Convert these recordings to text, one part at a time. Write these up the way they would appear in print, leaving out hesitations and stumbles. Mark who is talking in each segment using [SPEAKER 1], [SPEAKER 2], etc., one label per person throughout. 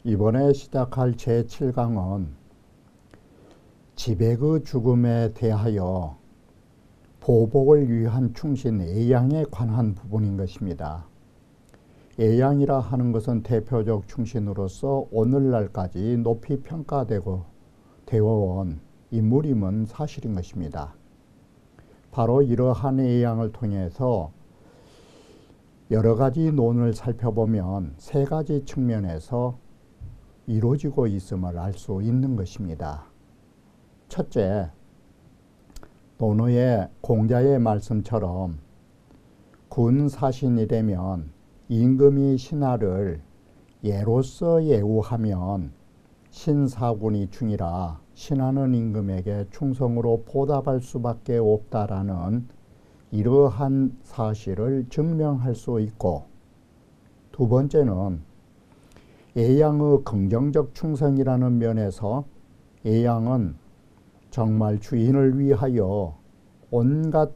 [SPEAKER 1] 이번에 시작할 제7강은 지백의 죽음에 대하여 보복을 위한 충신 애양에 관한 부분인 것입니다. 애양이라 하는 것은 대표적 충신으로서 오늘날까지 높이 평가되고 되어온 인물임은 사실인 것입니다. 바로 이러한 애양을 통해서 여러 가지 논을 살펴보면 세 가지 측면에서 이루어지고 있음을 알 수 있는 것입니다. 첫째, 논어의 공자의 말씀처럼 군 사신이 되면 임금이 신하를 예로서 예우하면 신사군이 충이라 신하는 임금에게 충성으로 보답할 수밖에 없다라는 이러한 사실을 증명할 수 있고, 두 번째는 애양의 긍정적 충성이라는 면에서 애양은 정말 주인을 위하여 온갖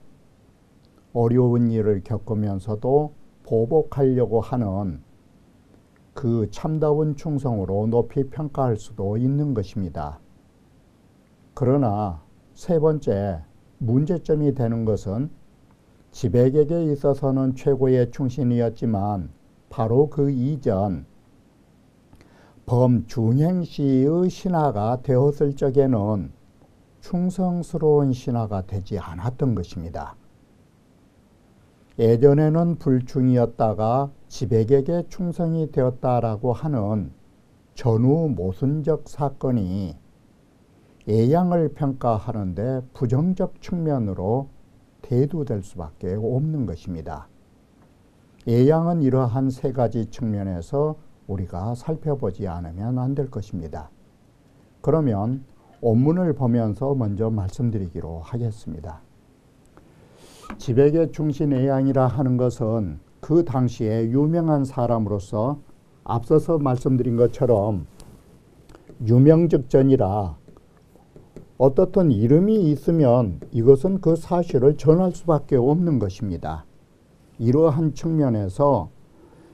[SPEAKER 1] 어려운 일을 겪으면서도 보복하려고 하는 그 참다운 충성으로 높이 평가할 수도 있는 것입니다. 그러나 세 번째 문제점이 되는 것은 지백에게 있어서는 최고의 충신이었지만 바로 그 이전 범중행시의 신하가 되었을 적에는 충성스러운 신하가 되지 않았던 것입니다. 예전에는 불충이었다가 지백에게 충성이 되었다라고 하는 전후 모순적 사건이 애양을 평가하는데 부정적 측면으로 대두될 수밖에 없는 것입니다. 애양은 이러한 세 가지 측면에서 우리가 살펴보지 않으면 안 될 것입니다. 그러면 원문을 보면서 먼저 말씀드리기로 하겠습니다. 지백의 충신 애양이라 하는 것은 그 당시에 유명한 사람으로서 앞서서 말씀드린 것처럼 유명즉전이라 어떻든 이름이 있으면 이것은 그 사실을 전할 수밖에 없는 것입니다. 이러한 측면에서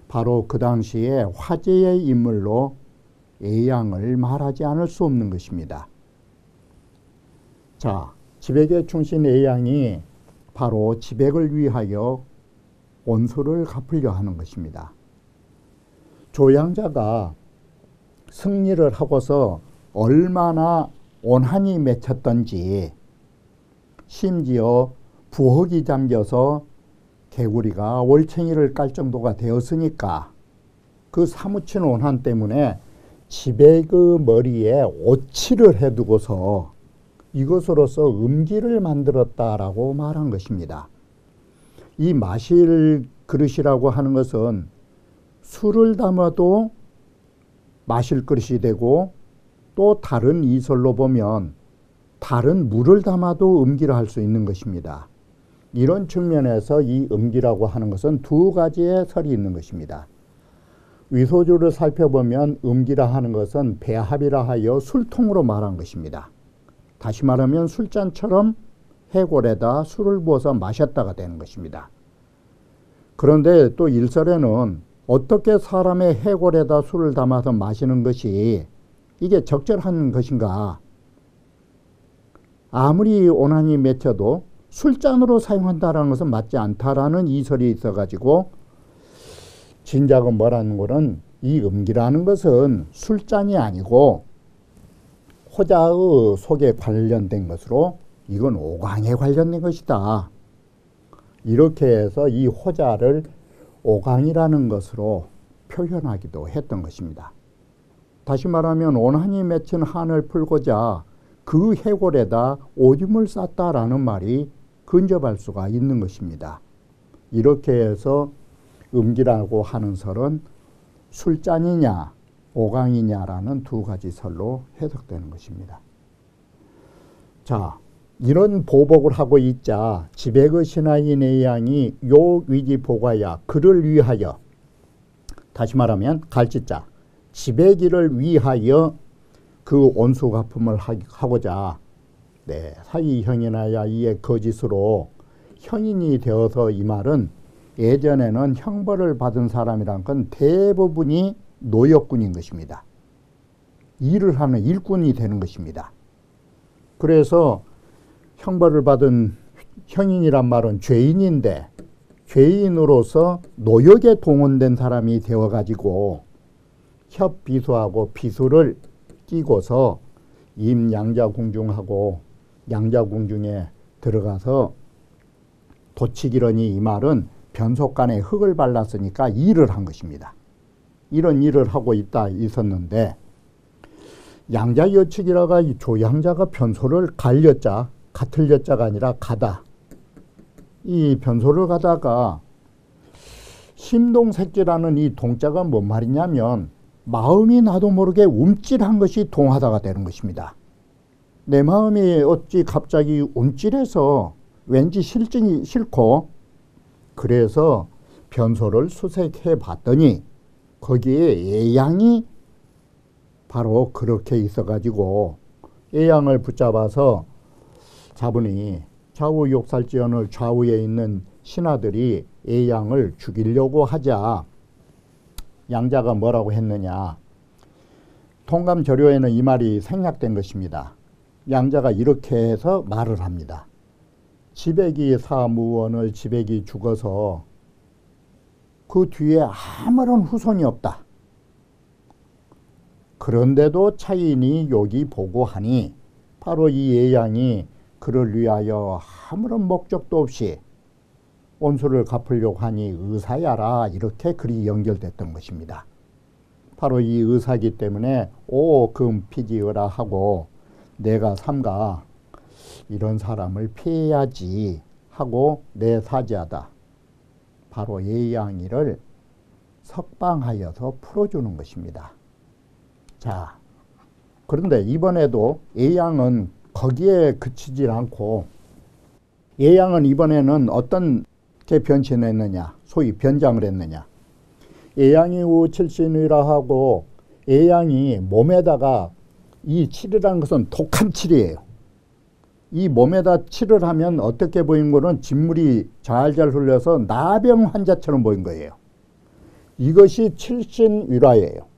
[SPEAKER 1] 바로 그 당시에 화제의 인물로 애양을 말하지 않을 수 없는 것입니다. 자, 지백의 충신 애양이 바로 지백을 위하여 원수를 갚으려 하는 것입니다. 조양자가 승리를 하고서 얼마나 원한이 맺혔던지, 심지어 부엌이 잠겨서 개구리가 월챙이를 깔 정도가 되었으니까 그 사무친 원한 때문에 지백의 머리에 오치를 해두고서 이것으로서 음기를 만들었다라고 말한 것입니다. 이 마실 그릇이라고 하는 것은 술을 담아도 마실 그릇이 되고, 또 다른 이설로 보면 다른 물을 담아도 음기를 할 수 있는 것입니다. 이런 측면에서 이 음기라고 하는 것은 두 가지의 설이 있는 것입니다. 위소주를 살펴보면 음기라 하는 것은 배합이라 하여 술통으로 말한 것입니다. 다시 말하면 술잔처럼 해골에다 술을 부어서 마셨다가 되는 것입니다. 그런데 또 일설에는 어떻게 사람의 해골에다 술을 담아서 마시는 것이 이게 적절한 것인가? 아무리 원한이 맺혀도 술잔으로 사용한다는 것은 맞지 않다라는 이설이 있어가지고, 진작은 뭐라는 거는 이 음기라는 것은 술잔이 아니고 호자의 속에 관련된 것으로 이건 오강에 관련된 것이다. 이렇게 해서 이 호자를 오강이라는 것으로 표현하기도 했던 것입니다. 다시 말하면 원한이 맺힌 한을 풀고자 그 해골에다 오줌을 쌌다라는 말이 근접할 수가 있는 것입니다. 이렇게 해서 음기라고 하는 설은 술잔이냐 오강이냐라는 두 가지 설로 해석되는 것입니다. 자, 이런 보복을 하고 있자 지백의 신하인 애양이 요 위지 보과야 그를 위하여, 다시 말하면 갈지자 지백이를 위하여 그 온수갚음을 하고자 사이형이나야 이에 거짓으로 형인이 되어서, 이 말은 예전에는 형벌을 받은 사람이란 건 대부분이 노역군인 것입니다. 일을 하는 일꾼이 되는 것입니다. 그래서 형벌을 받은 형인이란 말은 죄인인데 죄인으로서 노역에 동원된 사람이 되어가지고 협비수하고 비수를 끼고서 임양자궁중하고 양자궁중에 들어가서 도치기러니 이 말은 변속간에 흙을 발랐으니까 일을 한 것입니다. 이런 일을 하고 있었는데 양자여측이라가 이 조양자가 변소를 갈렸자 같을 여자가 아니라 가다. 이 변소를 가다가 심동색지라는 이 동자가 뭔 말이냐면 마음이 나도 모르게 움찔한 것이 동하다가 되는 것입니다. 내 마음이 어찌 갑자기 움찔해서 왠지 실증이 싫고 그래서 변소를 수색해 봤더니 거기에 애양이 바로 그렇게 있어가지고 애양을 붙잡아서 잡으니 좌우 욕살지언을 좌우에 있는 신하들이 애양을 죽이려고 하자 양자가 뭐라고 했느냐. 통감절요에는 이 말이 생략된 것입니다. 양자가 이렇게 해서 말을 합니다. 지백이 사무원을 지백이 죽어서 그 뒤에 아무런 후손이 없다. 그런데도 차인이 여기 보고하니 바로 이 애양이 그를 위하여 아무런 목적도 없이 온수를 갚으려고 하니 의사야라 이렇게 글이 연결됐던 것입니다. 바로 이 의사기 때문에 금피지어라 하고 내가 삼가 이런 사람을 피해야지 하고 내 사지하다. 바로 애양이를 석방하여서 풀어주는 것입니다. 자, 그런데 이번에도 애양은 거기에 그치질 않고 애양은 이번에는 어떻게 변신했느냐, 소위 변장을 했느냐. 애양이 우칠신이라 하고 애양이 몸에다가 이 칠이라는 것은 독한 칠이에요. 이 몸에다 칠을 하면 어떻게 보인 거는 진물이 잘잘 흘려서 나병 환자처럼 보인 거예요. 이것이 칠신위라예요.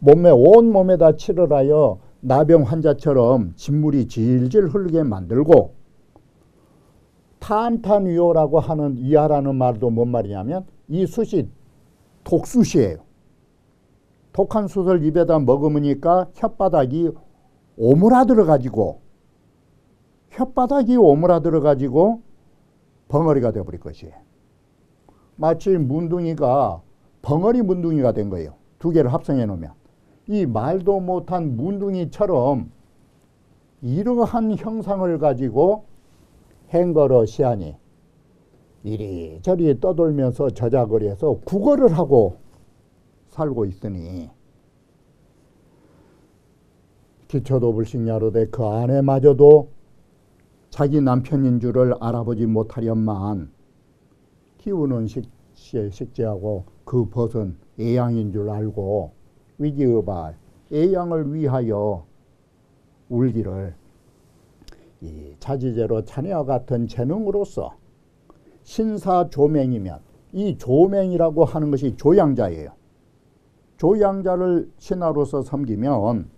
[SPEAKER 1] 온 몸에다 칠을 하여 나병 환자처럼 진물이 질질 흐르게 만들고 탄탄위호라고 하는 위하라는 말도 뭔 말이냐면 이 숯이 독숯이에요. 독한 숯을 입에다 먹으니까 혓바닥이 오므라들어 가지고 벙어리가 되어버릴 것이에요. 마치 문둥이가 벙어리 문둥이가 된 거예요. 두 개를 합성해 놓으면. 이 말도 못한 문둥이처럼 이러한 형상을 가지고 행거러 시하니 이리저리 떠돌면서 저작거리에서 구걸을 하고 살고 있으니 기초도 불식야로되 그 아내마저도 자기 남편인 줄을 알아보지 못하련만 키우는 식재하고 그 벗은 애양인 줄 알고 위기의발 애양을 위하여 울기를 이 자지제로 자네와 같은 재능으로서 신사조맹이면 이 조맹이라고 하는 것이 조양자예요. 조양자를 신하로서 섬기면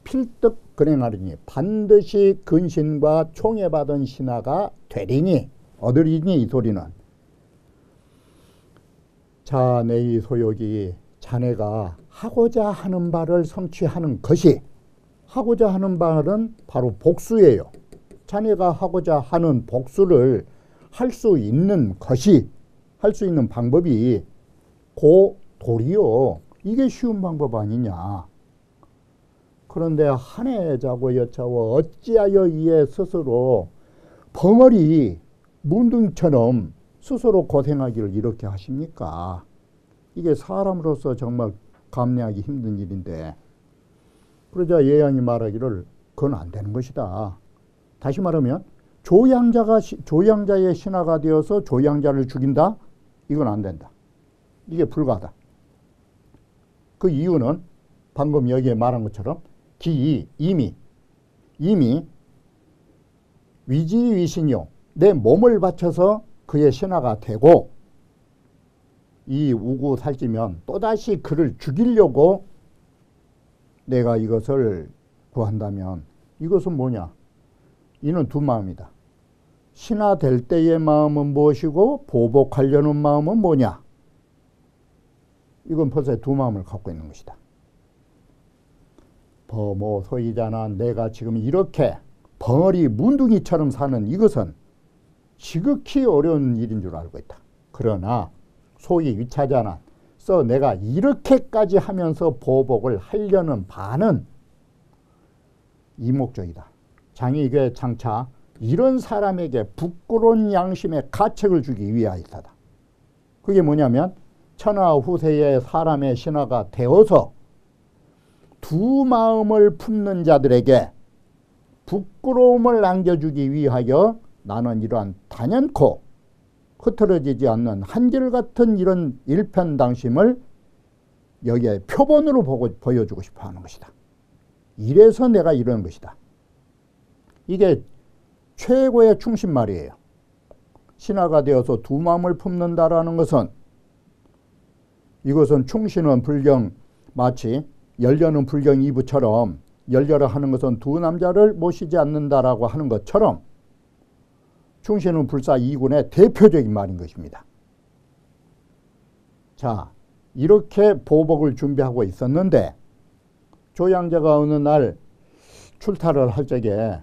[SPEAKER 1] 필득 근행하리니 반드시 근신과 총애받은 신하가 되리니 얻으리니 이 소리는 자네의 소욕이 자네가 하고자 하는 바를 성취하는 것이 하고자 하는 바는 바로 복수예요. 자네가 하고자 하는 복수를 할 수 있는 것이 할 수 있는 방법이 고 도리요. 이게 쉬운 방법 아니냐. 그런데 한해 자고 여차워 어찌하여 이에 스스로 벙어리 문둥이처럼 스스로 고생하기를 이렇게 하십니까? 이게 사람으로서 정말 감내하기 힘든 일인데 그러자 예양이 말하기를 그건 안 되는 것이다. 다시 말하면 조양자의 신하가 되어서 조양자를 죽인다? 이건 안 된다. 이게 불가하다. 그 이유는 방금 여기에 말한 것처럼 이미 위지위신이요. 내 몸을 바쳐서 그의 신하가 되고 이 우구 살찌면 또다시 그를 죽이려고 내가 이것을 구한다면 이것은 뭐냐? 이는 두 마음이다. 신하 될 때의 마음은 무엇이고 보복하려는 마음은 뭐냐? 이건 벌써 두 마음을 갖고 있는 것이다. 버모 소이자나 내가 지금 이렇게 벙어리 문둥이처럼 사는 이것은 지극히 어려운 일인 줄 알고 있다. 그러나 소위 위차자나 써 내가 이렇게까지 하면서 보복을 하려는 바는 이 목적이다. 장이게 장차 이런 사람에게 부끄러운 양심의 가책을 주기 위하여서다. 그게 뭐냐면 천하 후세의 사람의 신하가 되어서 두 마음을 품는 자들에게 부끄러움을 안겨주기 위하여 나는 이러한 단연코 흐트러지지 않는 한결같은 이런 일편당심을 여기에 표본으로 보여주고 싶어 하는 것이다. 이래서 내가 이런 것이다. 이게 최고의 충신말이에요. 신하가 되어서 두 마음을 품는다라는 것은 이것은 충신은 불경 마치 열려는 불경 2부처럼 열려라 하는 것은 두 남자를 모시지 않는다라고 하는 것처럼 충신은 불사 2군의 대표적인 말인 것입니다. 자, 이렇게 보복을 준비하고 있었는데 조양자가 어느 날 출타를 할 적에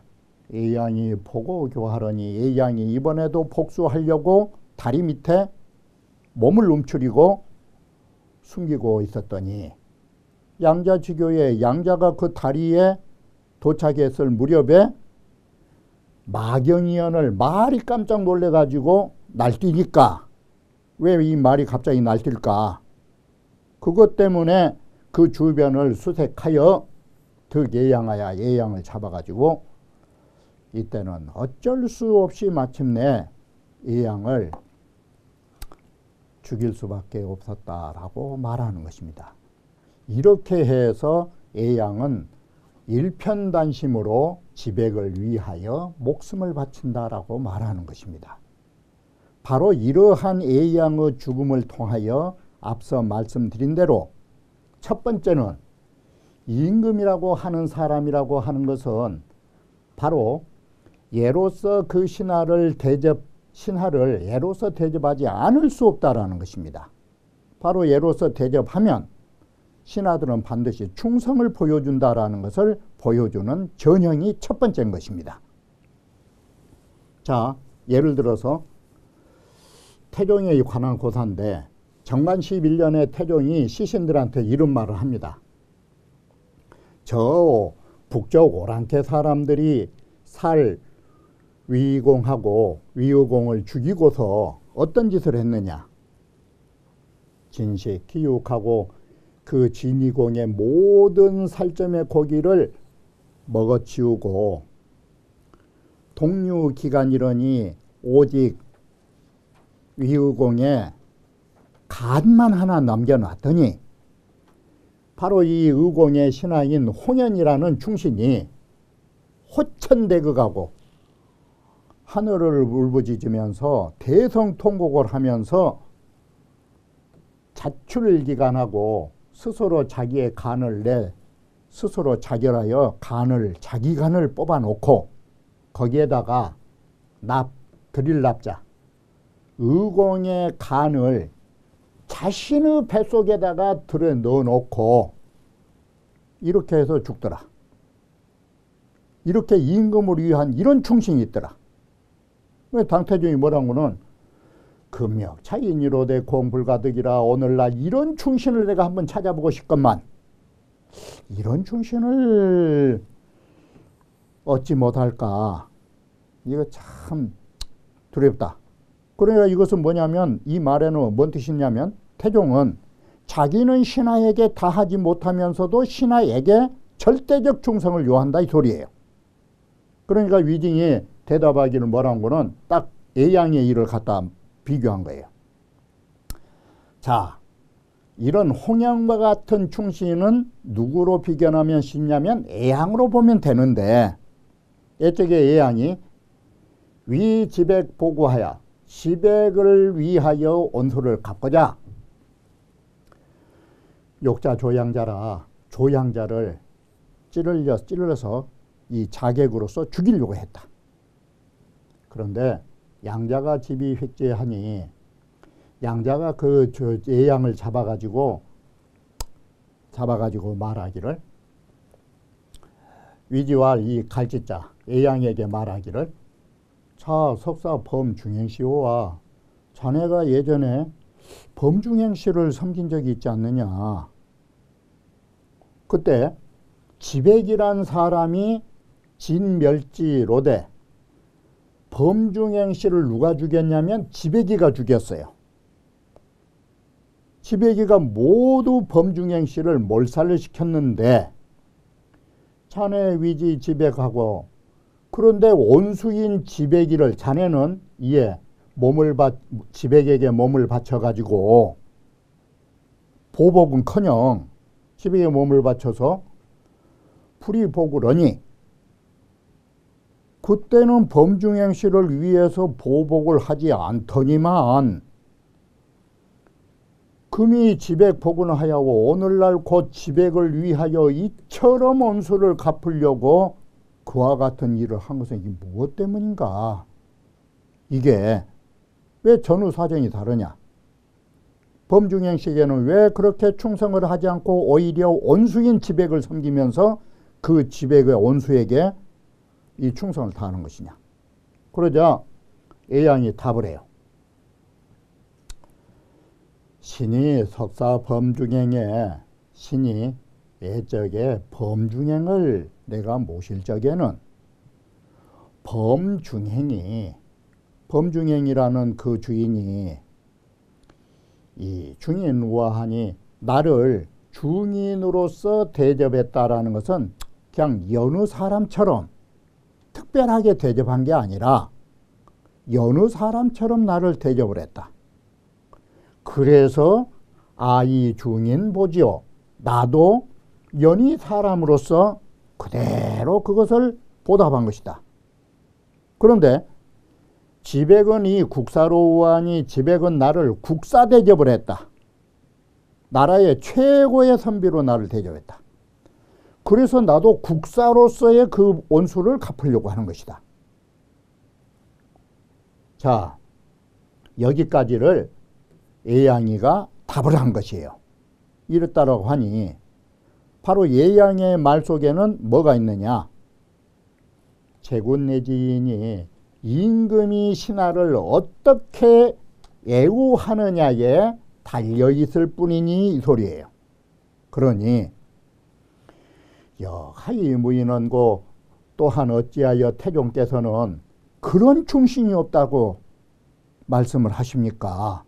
[SPEAKER 1] 예양이 보고 교하러니 예양이 이번에도 복수하려고 다리 밑에 몸을 움츠리고 숨기고 있었더니 양자지교의 양자가 그 다리에 도착했을 무렵에 마경이언을 말이 깜짝 놀래가지고 날뛰니까 왜 이 말이 갑자기 날뛸까? 그것 때문에 그 주변을 수색하여 득예양하여 예양을 잡아가지고 이때는 어쩔 수 없이 마침내 예양을 죽일 수밖에 없었다라고 말하는 것입니다. 이렇게 해서 예양은 일편단심으로 지백을 위하여 목숨을 바친다라고 말하는 것입니다. 바로 이러한 예양의 죽음을 통하여 앞서 말씀드린 대로 첫 번째는 임금이라고 하는 사람이라고 하는 것은 바로 예로서 그 신하를 예로서 대접하지 않을 수 없다라는 것입니다. 바로 예로서 대접하면 신하들은 반드시 충성을 보여준다라는 것을 보여주는 전형이 첫 번째인 것입니다. 자, 예를 들어서 태종에 관한 고사인데 정관 11년에 태종이 시신들한테 이런 말을 합니다. 저 북쪽 오랑캐 사람들이 살 위공하고 위의공을 죽이고서 어떤 짓을 했느냐. 진식, 기육하고 그 진위공의 모든 살점의 고기를 먹어치우고 동류기간이러니 오직 위의공의 간만 하나 남겨놨더니 바로 이 의공의 신하인 홍연이라는 충신이 호천대극하고 하늘을 울부짖으면서 대성통곡을 하면서 자출기간하고 스스로 자기의 간을 스스로 자결하여 자기 간을 뽑아놓고 거기에다가 드릴 납자 의공의 간을 자신의 뱃속에다가 들여 넣어놓고 이렇게 해서 죽더라. 이렇게 임금을 위한 이런 충신이 있더라. 왜 당태종이 뭐라고는 금역 차인이로되 공불가득이라 오늘날 이런 충신을 내가 한번 찾아보고 싶건만 이런 충신을 얻지 못할까. 이거 참 두렵다. 그러니까 이것은 뭐냐면 이 말에는 뭔 뜻이냐면 태종은 자기는 신하에게 다하지 못하면서도 신하에게 절대적 충성을 요한다 이 소리예요. 그러니까 위징이 대답하기를 뭐라는 거는 딱 예양의 일을 갖다 비교한 거예요. 자, 이런 홍양과 같은 충신은 누구로 비견하면 쉽냐면 예양으로 보면 되는데 예적의 예양이 위지백 보고하여 지백을 위하여 온소를 갚고자 욕자 조양자라 조양자를 찔러서 이 자객으로서 죽이려고 했다. 그런데 양자가 집이 획제하니 양자가 그 예양을 잡아가지고 말하기를, 위지와 이 갈지자 예양에게 말하기를, 자 석사 범중행시호와 자네가 예전에 범중행시를 섬긴 적이 있지 않느냐. 그때 지백이란 사람이 진멸지로되 범중행시를 누가 죽였냐면 지백이가 죽였어요. 지백이가 모두 범중행시를 몰살을 시켰는데 자네 위지 지백하고, 그런데 원수인 지백이를 자네는 이에 지백에게 몸을 바쳐가지고 보복은커녕 지백에 몸을 바쳐서 불이복으로니, 그때는 범중행시를 위해서 보복을 하지 않더니만 금이 지백 복은하여고 오늘날 곧 지백을 위하여 이처럼 원수를 갚으려고 그와 같은 일을 한 것은 이게 무엇 때문인가? 이게 왜 전후 사정이 다르냐? 범중행시에게는 왜 그렇게 충성을 하지 않고 오히려 원수인 지백을 섬기면서 그 지백의 원수에게 이 충성을 다하는 것이냐? 그러자 예양이 답을 해요. 신이 석사 범중행에, 신이 예적에 범중행을 내가 모실 적에는 범중행이라는 그 주인이, 이 중인 우아하니 나를 중인으로서 대접했다라는 것은 그냥 여느 사람처럼 특별하게 대접한 게 아니라 여느 사람처럼 나를 대접을 했다. 그래서 이 중인 보지요. 나도 연히 사람으로서 그대로 그것을 보답한 것이다. 그런데 지백은 이 국사로 우하니 지백은 나를 국사 대접을 했다. 나라의 최고의 선비로 나를 대접했다. 그래서 나도 국사로서의 그 원수를 갚으려고 하는 것이다. 자, 여기까지를 예양이가 답을 한 것이에요. 이렇다라고 하니 바로 예양의 말 속에는 뭐가 있느냐? 제군내지인이 임금이 신하를 어떻게 애우하느냐에 달려있을 뿐이니 이 소리예요. 그러니 여하이 무인원고 또한 어찌하여 태종께서는 그런 충신이 없다고 말씀을 하십니까?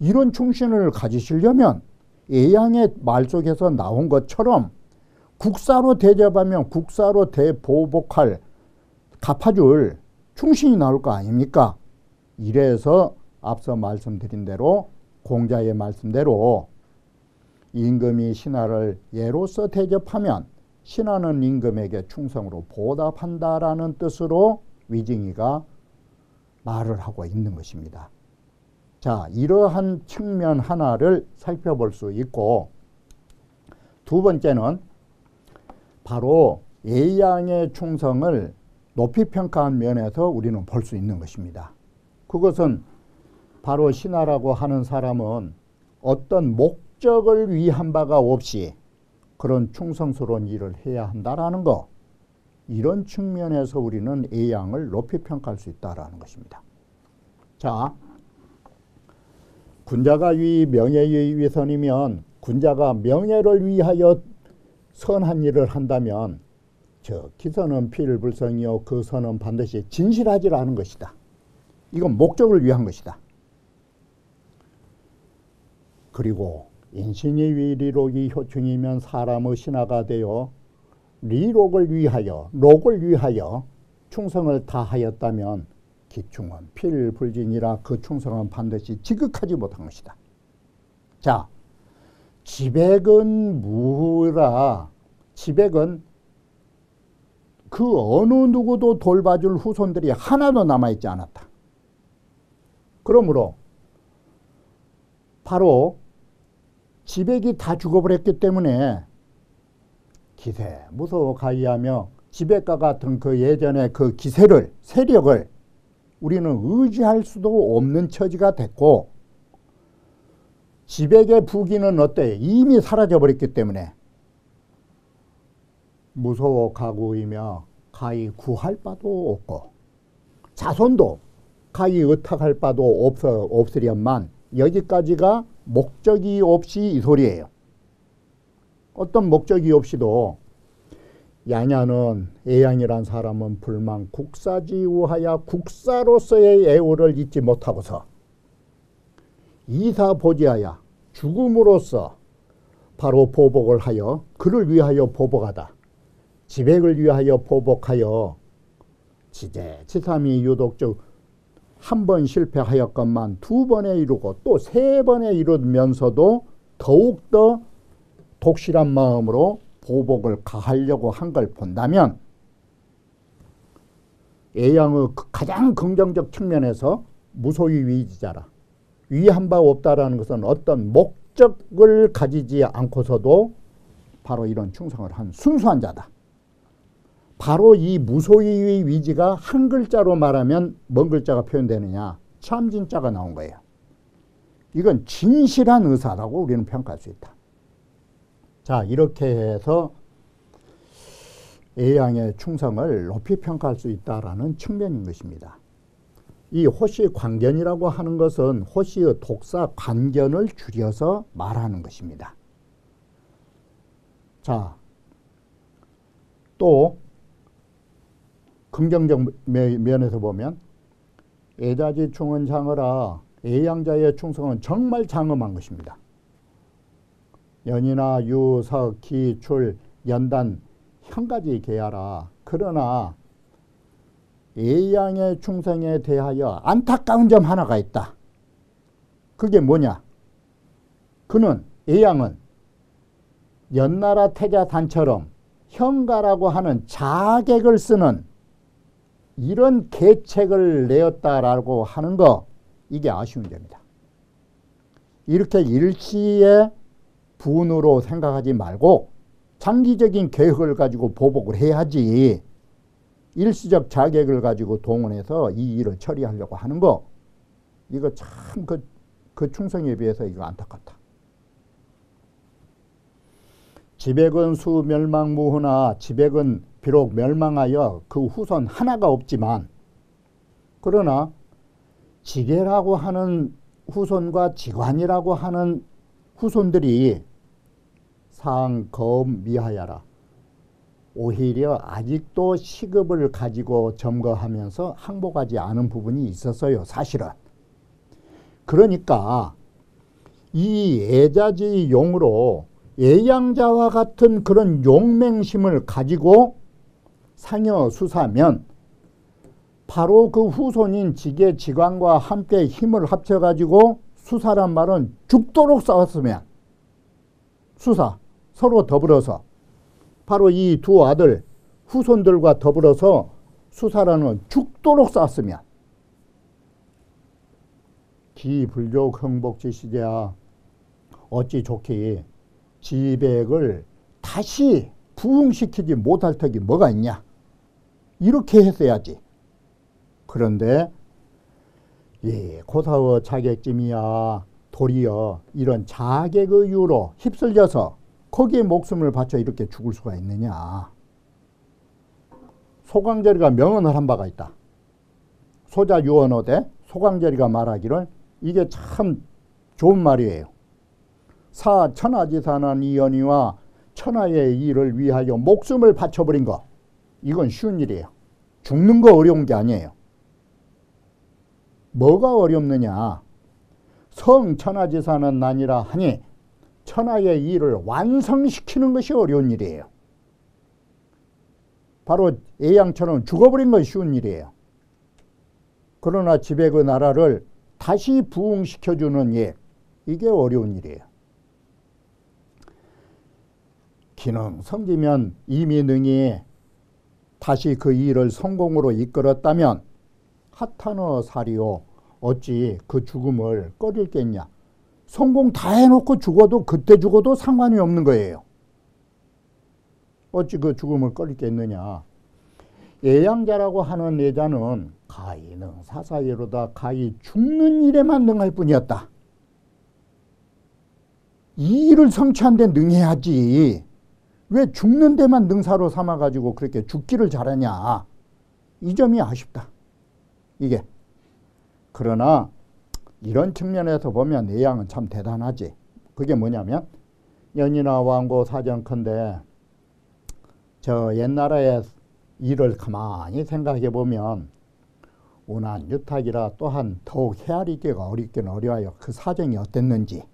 [SPEAKER 1] 이런 충신을 가지시려면 예양의 말 속에서 나온 것처럼 국사로 대접하면 국사로 대보복할, 갚아줄 충신이 나올 거 아닙니까? 이래서 앞서 말씀드린 대로 공자의 말씀대로 임금이 신하를 예로서 대접하면 신하는 임금에게 충성으로 보답한다라는 뜻으로 위증이가 말을 하고 있는 것입니다. 자, 이러한 측면 하나를 살펴볼 수 있고, 두 번째는 바로 예양의 충성을 높이 평가한 면에서 우리는 볼 수 있는 것입니다. 그것은 바로 신하라고 하는 사람은 어떤 목적을 위한 바가 없이 그런 충성스러운 일을 해야 한다라는 거, 이런 측면에서 우리는 예양을 높이 평가할 수 있다라는 것입니다. 자, 군자가 위 명예의 위선이면, 군자가 명예를 위하여 선한 일을 한다면 저 기선은 필불성이요 그 선은 반드시 진실하지 않은 것이다. 이건 목적을 위한 것이다. 그리고 인신이 위 리록이 효충이면 사람의 신하가 되어 리록을 위하여, 록을 위하여 충성을 다하였다면 기충은 필불진이라 그 충성은 반드시 지극하지 못한 것이다. 자, 지백은 무라, 지백은 그 어느 누구도 돌봐줄 후손들이 하나도 남아있지 않았다. 그러므로 바로 지백이 다 죽어버렸기 때문에 기세 무서워 가이하며 지배가 같은 그 예전의 그 기세를 세력을 우리는 의지할 수도 없는 처지가 됐고 지백의 부귀는 어때? 이미 사라져버렸기 때문에 무서워 가구이며 가히 구할 바도 없고 자손도 가히 의탁할 바도 없으련만 여기까지가 목적이 없이 이 소리예요. 어떤 목적이 없이도 야냐는 애양이란 사람은 불망 국사지우하여 국사로서의 애호를 잊지 못하고서 이사보지하여 죽음으로써 바로 보복을 하여 그를 위하여 보복하다. 지백을 위하여 보복하여 지삼이 유독 즉 한 번 실패하였건만 두 번에 이루고 또 세 번에 이루면서도 더욱더 독실한 마음으로 보복을 가하려고 한 걸 본다면 애양의 가장 긍정적 측면에서 무소위 위지자라. 위한 바 없다라는 것은 어떤 목적을 가지지 않고서도 바로 이런 충성을 한 순수한 자다. 바로 이 무소위 위지가 한 글자로 말하면 뭔 글자가 표현되느냐? 참진자가 나온 거예요. 이건 진실한 의사라고 우리는 평가할 수 있다. 자, 이렇게 해서 애양의 충성을 높이 평가할 수 있다라는 측면인 것입니다. 이 호시 관견이라고 하는 것은 호시의 독사 관견을 줄여서 말하는 것입니다. 자, 또 긍정적 면에서 보면 애자지 충은 장어라. 애양자의 충성은 정말 장엄한 것입니다. 연이나 유, 석, 기, 출, 연단 한 가지 계하라. 그러나 애양의 충성에 대하여 안타까운 점 하나가 있다. 그게 뭐냐? 그는 애양은 연나라 태자단처럼 형가라고 하는 자객을 쓰는 이런 계책을 내었다라고 하는 거, 이게 아쉬운 점이다. 이렇게 일시의 분으로 생각하지 말고 장기적인 계획을 가지고 보복을 해야지 일시적 자객을 가지고 동원해서 이 일을 처리하려고 하는 거, 이거 참 그 충성에 비해서 이거 안타깝다. 지백은 수멸망무후나 지백은 비록 멸망하여 그 후손 하나가 없지만 그러나 지계라고 하는 후손과 지관이라고 하는 후손들이 상검 미하야라. 오히려 아직도 시급을 가지고 점거하면서 항복하지 않은 부분이 있었어요. 사실은. 그러니까 이 애자지 용으로 애양자와 같은 그런 용맹심을 가지고 상여 수사면 바로 그 후손인 지계 지관과 함께 힘을 합쳐가지고 수사란 말은 죽도록 싸웠으면 수사 서로 더불어서 바로 이 두 아들 후손들과 더불어서 수사라는 죽도록 싸웠으면 기불족 흥복지시제야 어찌 좋기 지백을 다시 부흥시키지 못할 턱이 뭐가 있냐. 이렇게 했어야지. 그런데 고사의 자객짐이야 도리어 이런 자객의 이유로 휩쓸려서 거기에 목숨을 바쳐 이렇게 죽을 수가 있느냐. 소강절이가 명언을 한 바가 있다. 소자유언어대 소강절이가 말하기를 이게 참 좋은 말이에요. 사 천하지사난 이연이와 천하의 일을 위하여 목숨을 바쳐버린 거, 이건 쉬운 일이에요. 죽는 거 어려운 게 아니에요. 뭐가 어렵느냐. 성천하지사는 난이라 하니 천하의 일을 완성시키는 것이 어려운 일이에요. 바로 애양처럼 죽어버린 것이 쉬운 일이에요. 그러나 지백의 나라를 다시 부흥시켜주는 일, 이게 어려운 일이에요. 기능 성지면 이미 능히 다시 그 일을 성공으로 이끌었다면 하타너 사리오 어찌 그 죽음을 꺼릴겠냐. 성공 다 해놓고 죽어도 그때 죽어도 상관이 없는 거예요. 어찌 그 죽음을 꺼릴 게 있느냐. 예양자라고 하는 예자는 가히는 사사예로다 가히 죽는 일에만 능할 뿐이었다. 이 일을 성취한 데 능해야지. 왜 죽는 데만 능사로 삼아가지고 그렇게 죽기를 잘하냐. 이 점이 아쉽다. 이게. 그러나 이런 측면에서 보면 예양은 참 대단하지. 그게 뭐냐면 연이나 왕고 사정컨대 저 옛나라의 일을 가만히 생각해 보면 운한 유탁이라 또한 더욱 헤아리기가 어렵긴 어려워요. 그 사정이 어땠는지.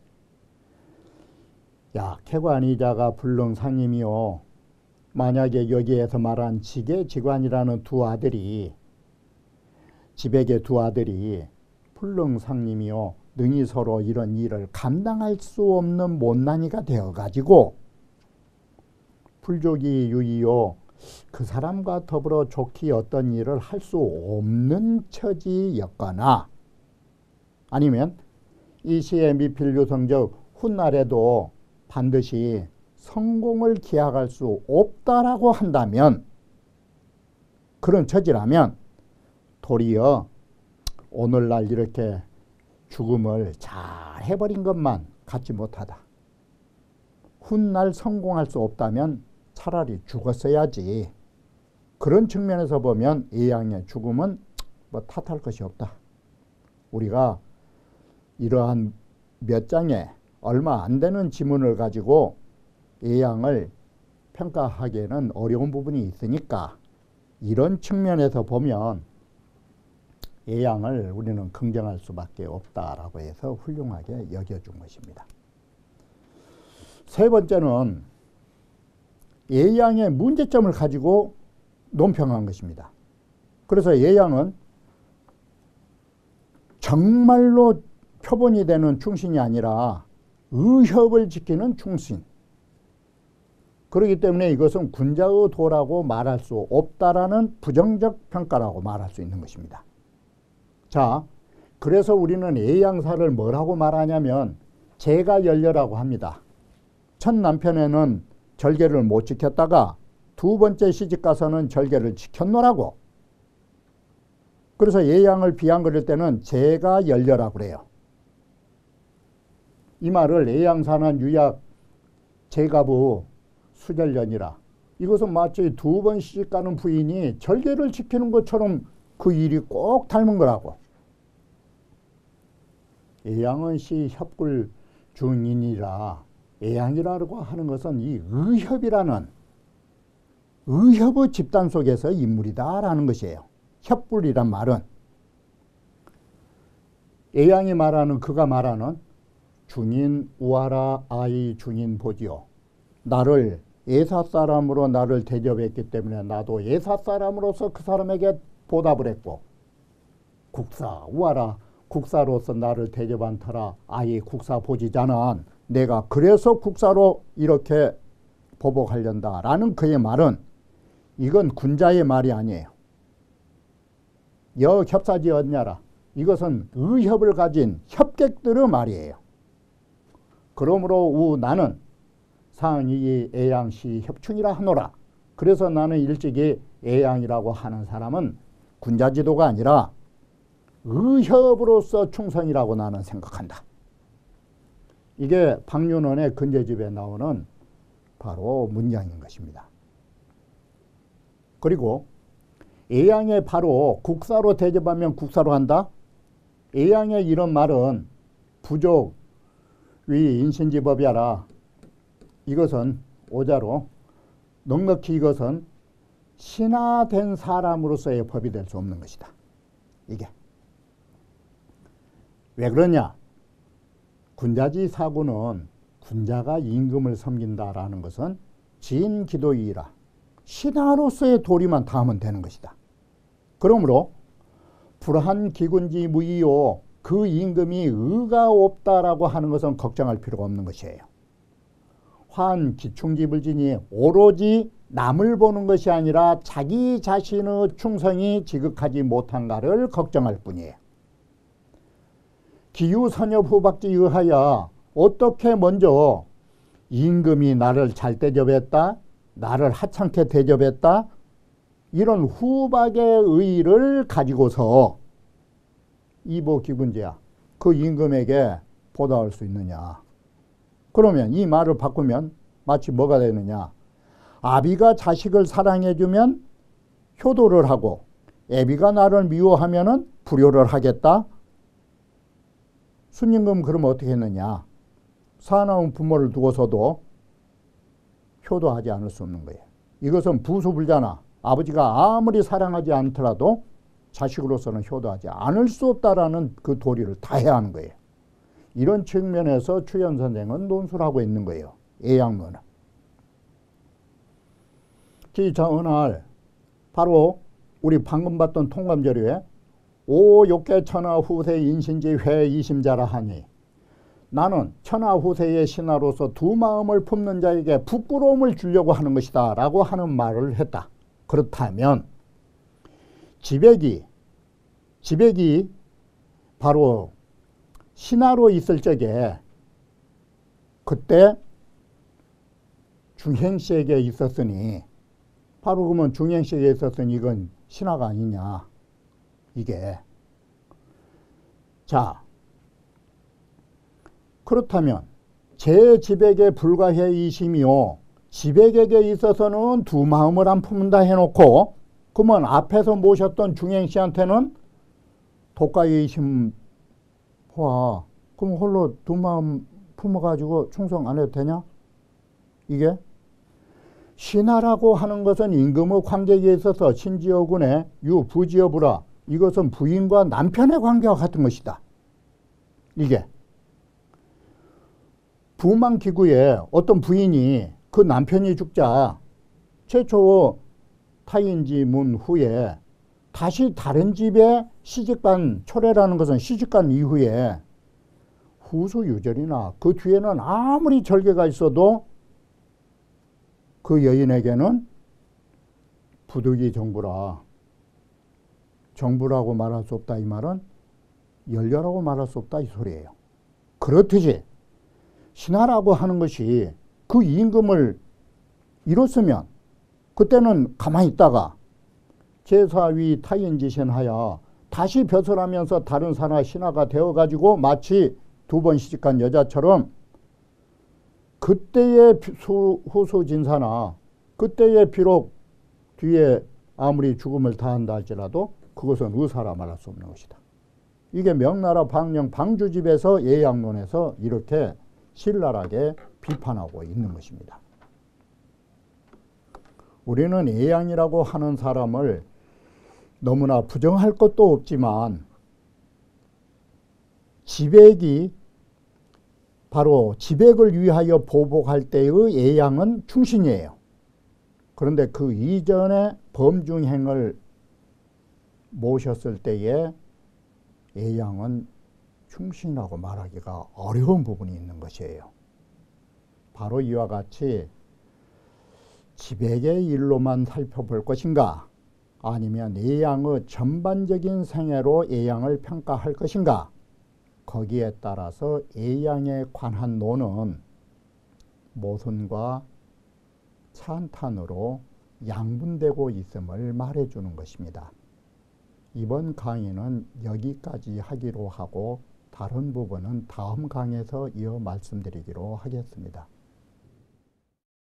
[SPEAKER 1] 야, 쾌관이자가 불능상임이요. 만약에 여기에서 말한 지계지관이라는 두 아들이 지백의 두 아들이 불능상임이요. 능히 서로 이런 일을 감당할 수 없는 못난이가 되어가지고 불족이 유이요. 그 사람과 더불어 좋게 어떤 일을 할 수 없는 처지였거나 아니면 이 시의 미필유성적 훗날에도 반드시 성공을 기약할 수 없다라고 한다면 그런 처지라면 도리어 오늘날 이렇게 죽음을 잘 해버린 것만 갖지 못하다. 훗날 성공할 수 없다면 차라리 죽었어야지. 그런 측면에서 보면 예양의 죽음은 뭐 탓할 것이 없다. 우리가 이러한 몇 장의 얼마 안 되는 지문을 가지고 예양을 평가하기에는 어려운 부분이 있으니까 이런 측면에서 보면 예양을 우리는 긍정할 수밖에 없다라고 해서 훌륭하게 여겨준 것입니다. 세 번째는 예양의 문제점을 가지고 논평한 것입니다. 그래서 예양은 정말로 표본이 되는 충신이 아니라 의협을 지키는 충신. 그렇기 때문에 이것은 군자의 도라고 말할 수 없다라는 부정적 평가라고 말할 수 있는 것입니다. 자, 그래서 우리는 예양사를 뭐라고 말하냐면 제가 열려라고 합니다. 첫 남편에는 절개를 못 지켰다가 두 번째 시집 가서는 절개를 지켰노라고. 그래서 예양을 비양거릴 때는 제가 열려라고 그래요. 이 말을 예양사는 유약 제가부 수절년이라. 이것은 마치 두 번 시집 가는 부인이 절개를 지키는 것처럼 그 일이 꼭 닮은 거라고. 예양은 시 협굴 중인이라 예양이라고 하는 것은 이 의협이라는 의협의 집단 속에서 인물이다라는 것이에요. 협불이란 말은 예양이 말하는 그가 말하는 중인 우하라 아이 중인 보지요. 나를 예사 사람으로 나를 대접했기 때문에 나도 예사 사람으로서 그 사람에게 보답을 했고 국사 우하라 국사로서 나를 대접한 터라 아이 국사 보지자는 내가 그래서 국사로 이렇게 보복하련다라는 그의 말은 이건 군자의 말이 아니에요. 여협사지었냐라. 이것은 의협을 가진 협객들의 말이에요. 그러므로 나는 상이 예양시 협충이라 하노라. 그래서 나는 일찍이 예양이라고 하는 사람은 군자지도가 아니라 의협으로서 충성이라고 나는 생각한다. 이게 박윤원의 근제집에 나오는 바로 문장인 것입니다. 그리고 예양에 바로 국사로 대접하면 국사로 한다. 예양의 이런 말은 부족 위 인신지법이야라. 이것은 오자로 넉넉히 이것은 신하된 사람으로서의 법이 될 수 없는 것이다. 이게 왜 그러냐? 군자지 사구는 군자가 임금을 섬긴다라는 것은 진기도이라 신하로서의 도리만 다하면 되는 것이다. 그러므로 불한 기군지 무이요 그 임금이 의가 없다라고 하는 것은 걱정할 필요가 없는 것이에요. 환 기충지불진이 오로지 남을 보는 것이 아니라 자기 자신의 충성이 지극하지 못한가를 걱정할 뿐이에요. 기유선엽 후박지 의하여 어떻게 먼저 임금이 나를 잘 대접했다, 나를 하찮게 대접했다. 이런 후박의 의의를 가지고서 이보기분제야. 그 임금에게 보답할 수 있느냐. 그러면 이 말을 바꾸면 마치 뭐가 되느냐. 아비가 자식을 사랑해주면 효도를 하고 애비가 나를 미워하면 불효를 하겠다. 순임금 그러면 어떻게 했느냐. 사나운 부모를 두고서도 효도하지 않을 수 없는 거예요. 이것은 부수불자나 아버지가 아무리 사랑하지 않더라도 자식으로서는 효도하지 않을 수 없다라는 그 도리를 다해야 하는 거예요. 이런 측면에서 추현 선생은 논술을 하고 있는 거예요. 예양론은. 자, 어느 날 바로 우리 방금 봤던 통감절유에 오욕계 천하후세 인신지 회이심자라 하니 나는 천하후세의 신하로서 두 마음을 품는 자에게 부끄러움을 주려고 하는 것이다 라고 하는 말을 했다. 그렇다면 지백이 바로 신하로 있을 적에 그때 중행씨에게 있었으니 바로 그러면 중행씨에게 있었으니 이건 신하가 아니냐 이게. 자, 그렇다면 제 지백에 불과해 이심이요 지백에게 있어서는 두 마음을 안 품는다 해놓고 그러면 앞에서 모셨던 중행씨한테는 독가의 이심 와, 그럼 홀로 두 마음 품어가지고 충성 안 해도 되냐? 이게 신하라고 하는 것은 임금의 관계에 있어서 신지어군의 유부지어부라 이것은 부인과 남편의 관계와 같은 것이다. 이게 부망기구에 어떤 부인이 그 남편이 죽자 최초 타인지문 후에 다시 다른 집에 시집간 초래라는 것은 시집간 이후에 후수유절이나 그 뒤에는 아무리 절개가 있어도 그 여인에게는 부득이 정부라고 말할 수 없다 이 말은 열녀라고 말할 수 없다 이 소리예요. 그렇듯이 신하라고 하는 것이 그 임금을 이뤘으면 그때는 가만히 있다가 제사위 타인지신하여 다시 벼슬하면서 다른 사나 신하가 되어가지고 마치 두 번 시집간 여자처럼 그때의 후수진사나 그때에 비록 뒤에 아무리 죽음을 다한다 할지라도 그것은 의사라 말할 수 없는 것이다. 이게 명나라 방령 방주집에서 예양론에서 이렇게 신랄하게 비판하고 있는 것입니다. 우리는 예양이라고 하는 사람을 너무나 부정할 것도 없지만 지백이 바로 지백을 위하여 보복할 때의 예양은 충신이에요. 그런데 그 이전에 범중행을 모셨을 때의 예양은 충신이라고 말하기가 어려운 부분이 있는 것이에요. 바로 이와 같이 지백의 일로만 살펴볼 것인가 아니면 예양의 전반적인 생애로 예양을 평가할 것인가 거기에 따라서 예양에 관한 논은 모순과 찬탄으로 양분되고 있음을 말해주는 것입니다. 이번 강의는 여기까지 하기로 하고 다른 부분은 다음 강에서 이어 말씀드리기로 하겠습니다.